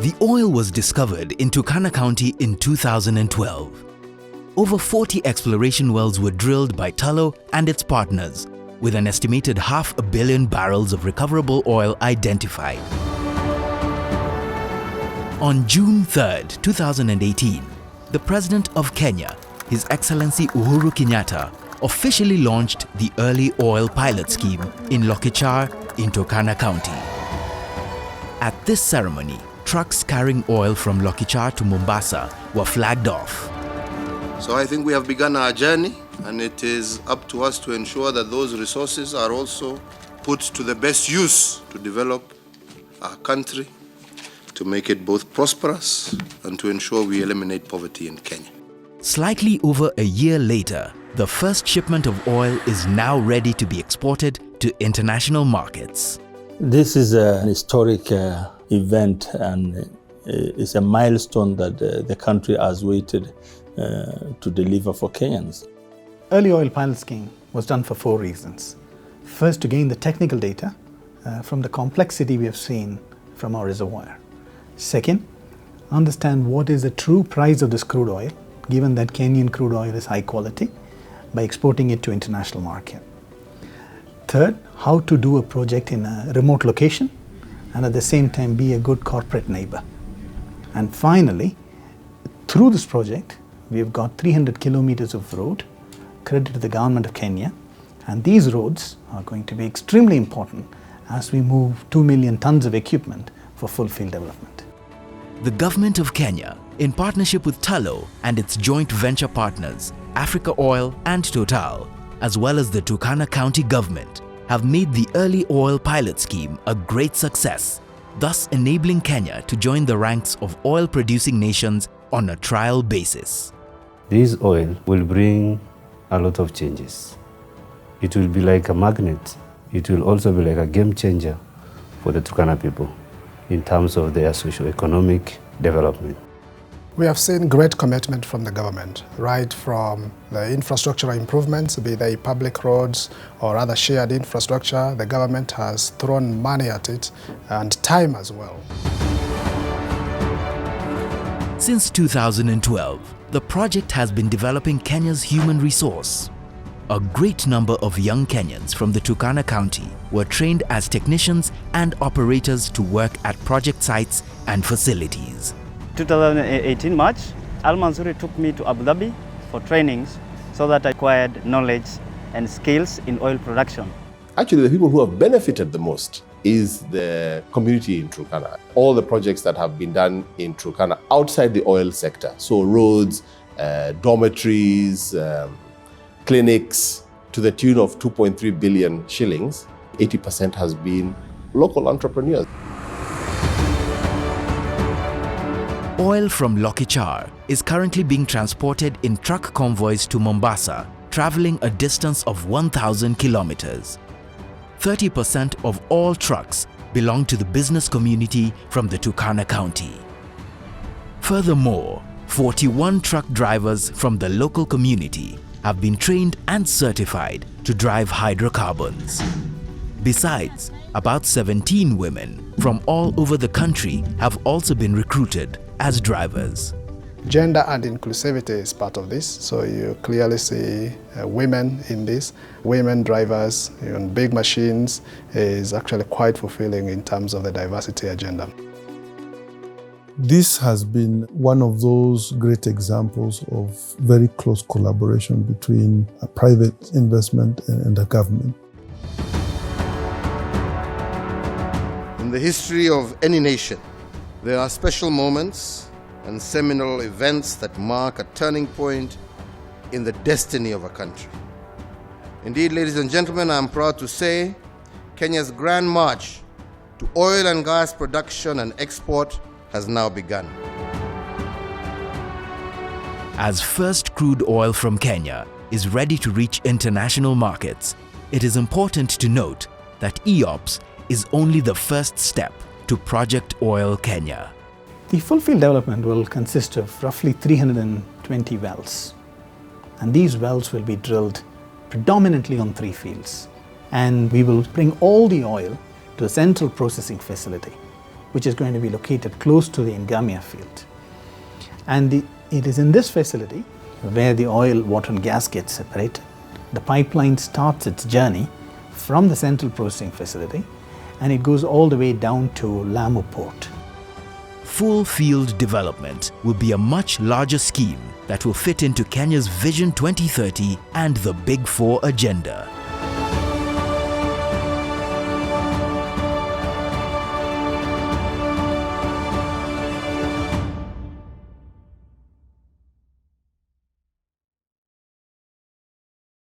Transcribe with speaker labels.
Speaker 1: The oil was discovered in Turkana County in 2012. Over 40 exploration wells were drilled by Tullow and its partners, with an estimated 500 million barrels of recoverable oil identified. On June 3, 2018, the President of Kenya, His Excellency Uhuru Kenyatta, officially launched the Early Oil Pilot Scheme in Lokichar in Turkana County. At this ceremony, trucks carrying oil from Lokichar to Mombasa were flagged off.
Speaker 2: So I think we have begun our journey, and it is up to us to ensure that those resources are also put to the best use to develop our country, to make it both prosperous and to ensure we eliminate poverty in Kenya.
Speaker 1: Slightly over a year later, the first shipment of oil is now ready to be exported to international markets.
Speaker 3: This is an historic event, and it's a milestone that the country has waited to deliver for Kenyans.
Speaker 4: Early Oil Pilot Scheme was done for 4 reasons. First, to gain the technical data from the complexity we have seen from our reservoir. Second, understand what is the true price of this crude oil, given that Kenyan crude oil is high quality, by exporting it to international market. Third, how to do a project in a remote location and at the same time be a good corporate neighbor. And finally, through this project, we've got 300 kilometers of road credited to the government of Kenya, and these roads are going to be extremely important as we move 2 million tons of equipment for full field development.
Speaker 1: The government of Kenya, in partnership with Tullow and its joint venture partners, Africa Oil and Total, as well as the Turkana County Government, have made the Early Oil Pilot Scheme a great success, thus enabling Kenya to join the ranks of oil-producing nations on a trial basis.
Speaker 5: This oil will bring a lot of changes. It will be like a magnet. It will also be like a game changer for the Turkana people in terms of their socioeconomic development.
Speaker 6: We have seen great commitment from the government, right from the infrastructural improvements, be they public roads or other shared infrastructure. The government has thrown money at it and time as well.
Speaker 1: Since 2012, the project has been developing Kenya's human resource. A great number of young Kenyans from the Turkana County were trained as technicians and operators to work at project sites and facilities.
Speaker 7: 2018 March, Al Mansouri took me to Abu Dhabi for trainings so that I acquired knowledge and skills in oil production.
Speaker 8: Actually, the people who have benefited the most is the community in Turkana. All the projects that have been done in Turkana outside the oil sector, so roads, dormitories, clinics, to the tune of 2.3 billion shillings, 80% has been local entrepreneurs.
Speaker 1: Oil from Lokichar is currently being transported in truck convoys to Mombasa, traveling a distance of 1,000 kilometers. 30% of all trucks belong to the business community from the Turkana County. Furthermore, 41 truck drivers from the local community have been trained and certified to drive hydrocarbons. Besides, about 17 women from all over the country have also been recruited as drivers.
Speaker 6: Gender and inclusivity is part of this, so you clearly see women in this. Women drivers on big machines is actually quite fulfilling in terms of the diversity agenda.
Speaker 9: This has been one of those great examples of very close collaboration between a private investment and the government.
Speaker 2: In the history of any nation, there are special moments and seminal events that mark a turning point in the destiny of a country. Indeed, ladies and gentlemen, I am proud to say Kenya's grand march to oil and gas production and export has now begun.
Speaker 1: As first crude oil from Kenya is ready to reach international markets, it is important to note that EOPS is only the first step to Project Oil Kenya.
Speaker 4: The full field development will consist of roughly 320 wells, and these wells will be drilled predominantly on 3 fields, and we will bring all the oil to a central processing facility which is going to be located close to the Ngamia field. And it is in this facility where the oil, water and gas gets separated. The pipeline starts its journey from the central processing facility and it goes all the way down to Lamu port.
Speaker 1: Full field development will be a much larger scheme that will fit into Kenya's Vision 2030 and the Big Four agenda.